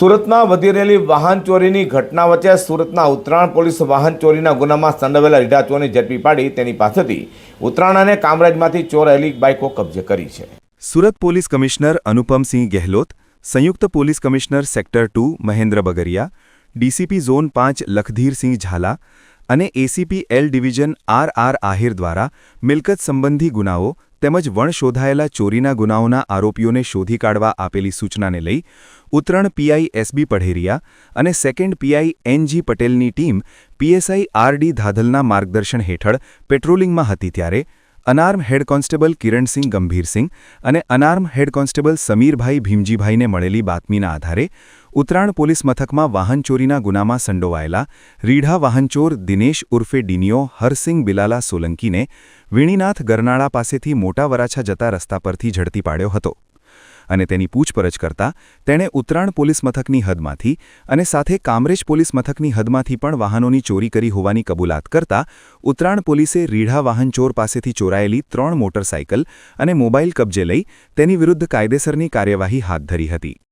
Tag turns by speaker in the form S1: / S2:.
S1: સુરતમાં વધી રહેલી વાહન ચોરીની ઘટના વચ્ચે સુરતના ઉત્તરાયણ પોલીસ વાહન ચોરીના ગુનામાં સંડોવાયેલા રીઢા ચોરને ઝડપી પાડી તેની પાસેથી ઉત્તરાયણ અને કામરેજમાંથી ચોરાયેલી બાઇકો કબજે કરી છે।
S2: સુરત પોલીસ કમિશનર અનુપમસિંહ ગેહલોત, સંયુક્ત police commissioner sector 2 Mahendra Bagaria, DCP zone 5 Lakhdhirsinh Jhala અને ACP L division R Ahir દ્વારા મિલકત સંબંધી ગુનાઓ તેમજ વણશોધાયેલા ચોરીના ગુનાઓના આરોપીઓને શોધી કાઢવા આપેલી સૂચનાને લઈ ઉત્તરાયણ પીઆઈ એસબી પઢેરિયા અને સેકન્ડ પીઆઈ એનજી પટેલની ટીમ પીએસઆઈ આરડી ધાધલના માર્ગદર્શન હેઠળ પેટ્રોલિંગમાં હતી ત્યારે અનાર્મ હેડ કોન્સ્ટેબલ કિરણસિંહ ગંભીરસિંહ અને અનાર્મ હેડ કોન્સ્ટેબલ સમીરભાઈ ભીમજીભાઈને મળેલી બાતમીના આધારે ઉત્તરાયણ પોલીસ મથકમાં વાહન ચોરીના ગુનામાં સંડોવાયેલા રીઢા વાહનચોર દિનેશ ઉર્ફે ડીનિયો હરસિંહ બિલાલા સોલંકીને વીણીનાથ ગરનાળા પાસેથી મોટા વરાછા જતા રસ્તા પરથી ઝડપી પાડ્યો હતો અને તેની પૂછપરછ કરતા તેણે ઉત્તરાયણ પોલીસ મથકની હદમાંથી અને સાથે કામરેજ પોલીસ મથકની હદમાંથી પણ વાહનોની ચોરી કરી હોવાની કબૂલાત કરતા ઉત્તરાયણ પોલીસે રીઢા વાહનચોર પાસેથી ચોરાયેલી 3 મોટરસાયકલ અને મોબાઈલ કબજે લઈ તેની વિરુદ્ધ કાયદેસરની કાર્યવાહી હાથ ધરી હતી।